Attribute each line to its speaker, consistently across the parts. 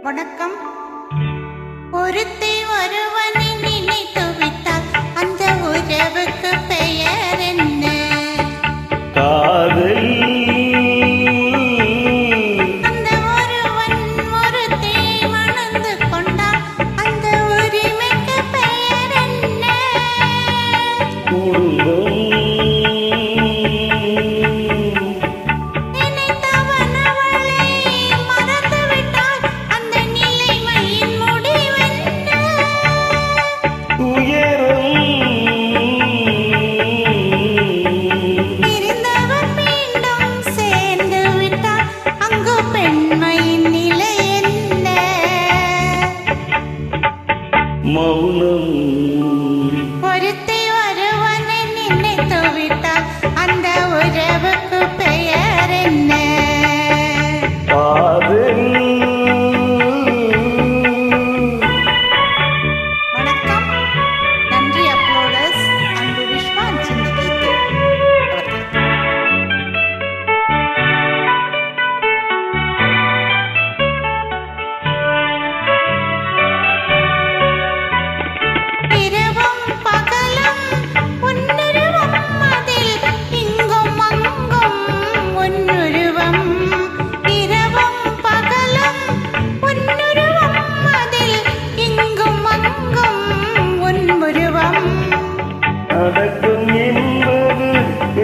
Speaker 1: வணக்கம். ஒருத்தி ஒருவனை நினைத்து விட்டால் அந்த உறவுக்கு பெயர் என்ன?
Speaker 2: காதல்.
Speaker 1: அந்த ஒருவன் ஒருத்தி மணந்து கொண்டால் அந்த உரிமைக்கு பெயர் என்ன?
Speaker 2: குடும்பம். மௌனம்.
Speaker 1: ஒருத்தி ஒருவனை நினைத்து விட்டால் அந்த உறவுக்கு பெயர் என்ன?
Speaker 2: காதல்.
Speaker 1: வணக்கம். நன்றி அப்லோடர்ஸ். அன்பு விஸ்வா சிந்திக்கிட்டு
Speaker 2: அடக்கம் என்பது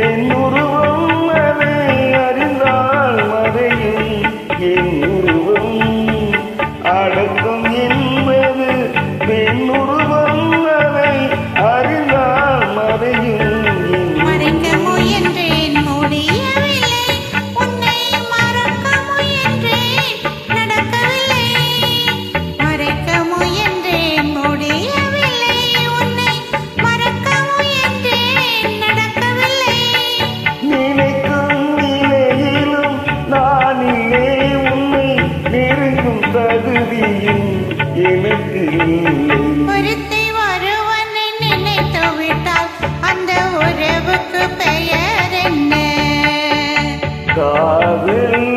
Speaker 2: என் உருவம், அதை அறிந்தால் மறையும் என் உருவம். அடக்கம் என்பது என் உருவம், அதை அறிந்தால் மறையும்.
Speaker 1: மறைக்க முயன்றேன் முடியவில்லை, உன்னை மறக்க முயன்றேன் நடக்கவில்லை. மறைக்க முயன்றேன் முடியவில்லை, உன்னை மறக்க முயன்றேன் நடக்கவில்லை.
Speaker 2: நினைக்கும் நிலையிலும் நானிலே உன்னை நெருங்கும் தகுதியும் எனக்கு இல்லை.
Speaker 1: ஒருத்தி ஒருவனை நினைத்து விட்டால் அந்த உறவுக்கு பெயர் என்ன?
Speaker 2: காதல்.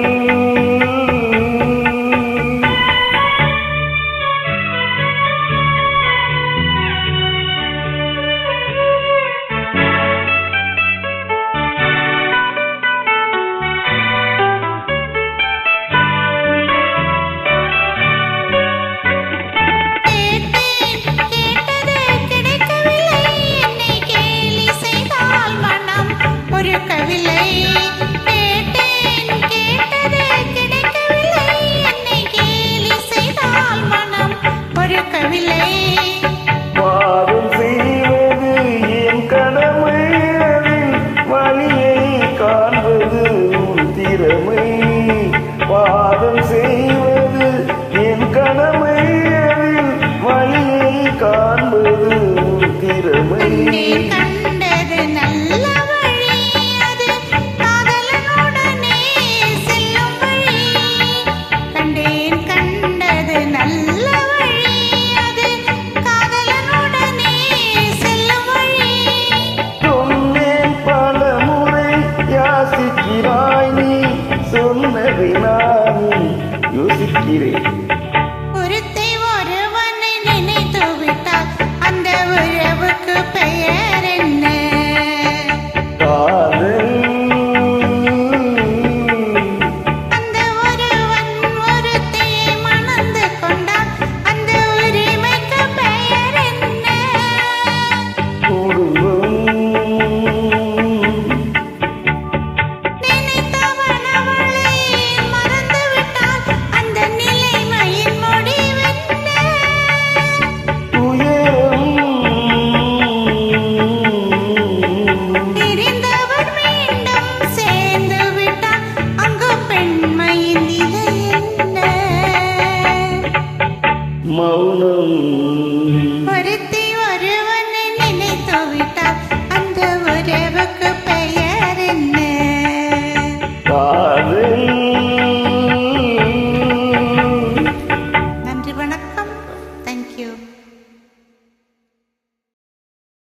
Speaker 2: வாதம் செய்வது என் கடமை, அதில் வழியை காண்பது உன் திறமை. வாதம் செய்வது என் கடமை, அதில் வழியை காண்பது உன் திறமை.
Speaker 1: கண்டது நல்ல வழி, அது காதலனுடனே செல்லும் வழி. கண்டேன் கண்டது நல்ல வழி, அது காதலனுடனே செல்லும் வழி.
Speaker 2: சொன்னேன் பல முறை யாசிக்கிறாய் நீ, சொன்னதை நானும் யோசிக்கிறேன்.
Speaker 1: ஒருத்தி ஒருவனை நினைத்து விட்டால் அந்த உறவுக்கு பெயர் என்ன?